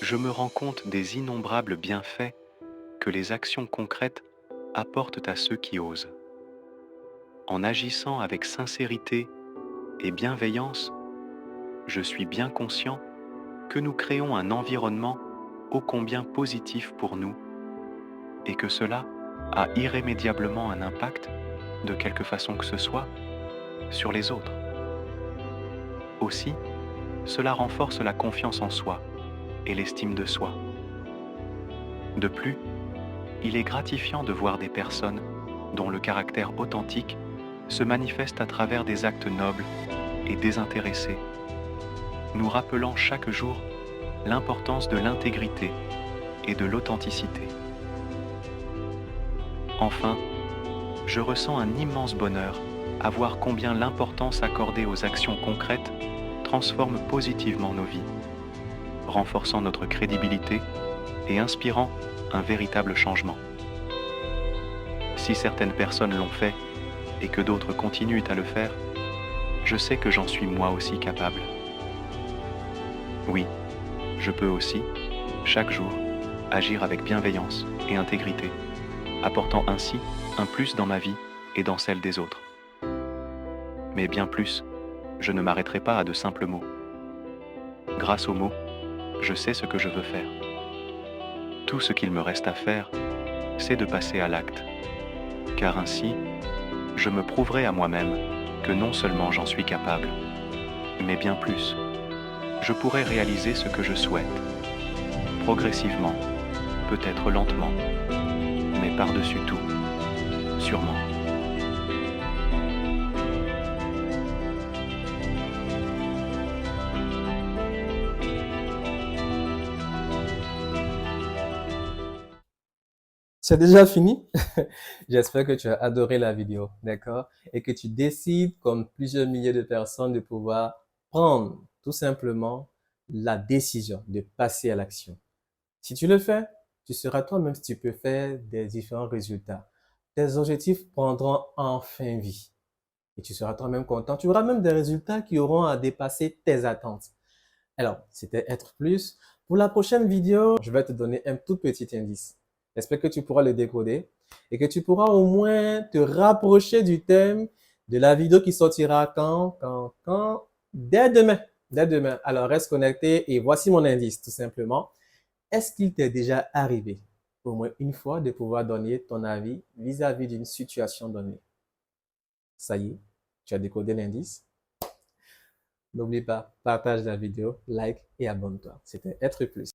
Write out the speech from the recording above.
je me rends compte des innombrables bienfaits que les actions concrètes apportent à ceux qui osent. En agissant avec sincérité et bienveillance, je suis bien conscient que nous créons un environnement ô combien positif pour nous et que cela a irrémédiablement un impact, de quelque façon que ce soit, sur les autres. Aussi, cela renforce la confiance en soi et l'estime de soi. De plus, il est gratifiant de voir des personnes dont le caractère authentique se manifeste à travers des actes nobles et désintéressés, nous rappelant chaque jour l'importance de l'intégrité et de l'authenticité. Enfin, je ressens un immense bonheur à voir combien l'importance accordée aux actions concrètes transforme positivement nos vies, renforçant notre crédibilité et inspirant un véritable changement. Si certaines personnes l'ont fait et que d'autres continuent à le faire, je sais que j'en suis moi aussi capable. Oui, je peux aussi, chaque jour, agir avec bienveillance et intégrité, apportant ainsi un plus dans ma vie et dans celle des autres. Mais bien plus, je ne m'arrêterai pas à de simples mots. Grâce aux mots, je sais ce que je veux faire. Tout ce qu'il me reste à faire, c'est de passer à l'acte. Car ainsi, je me prouverai à moi-même que non seulement j'en suis capable, mais bien plus, je pourrai réaliser ce que je souhaite, progressivement, peut-être lentement, mais par-dessus tout, sûrement. C'est déjà fini. J'espère que tu as adoré la vidéo, d'accord? Et que tu décides, comme plusieurs milliers de personnes, de pouvoir prendre tout simplement la décision de passer à l'action. Si tu le fais, tu seras toi-même stupéfait des différents résultats. Tes objectifs prendront enfin vie. Et tu seras toi-même content. Tu auras même des résultats qui auront à dépasser tes attentes. Alors, c'était Être Plus. Pour la prochaine vidéo, je vais te donner un tout petit indice. J'espère que tu pourras le décoder et que tu pourras au moins te rapprocher du thème de la vidéo qui sortira quand? Dès demain. Dès demain. Alors, reste connecté et voici mon indice, tout simplement. Est-ce qu'il t'est déjà arrivé, au moins une fois, de pouvoir donner ton avis vis-à-vis d'une situation donnée? Ça y est, tu as décodé l'indice. N'oublie pas, partage la vidéo, like et abonne-toi. C'était Être Plus.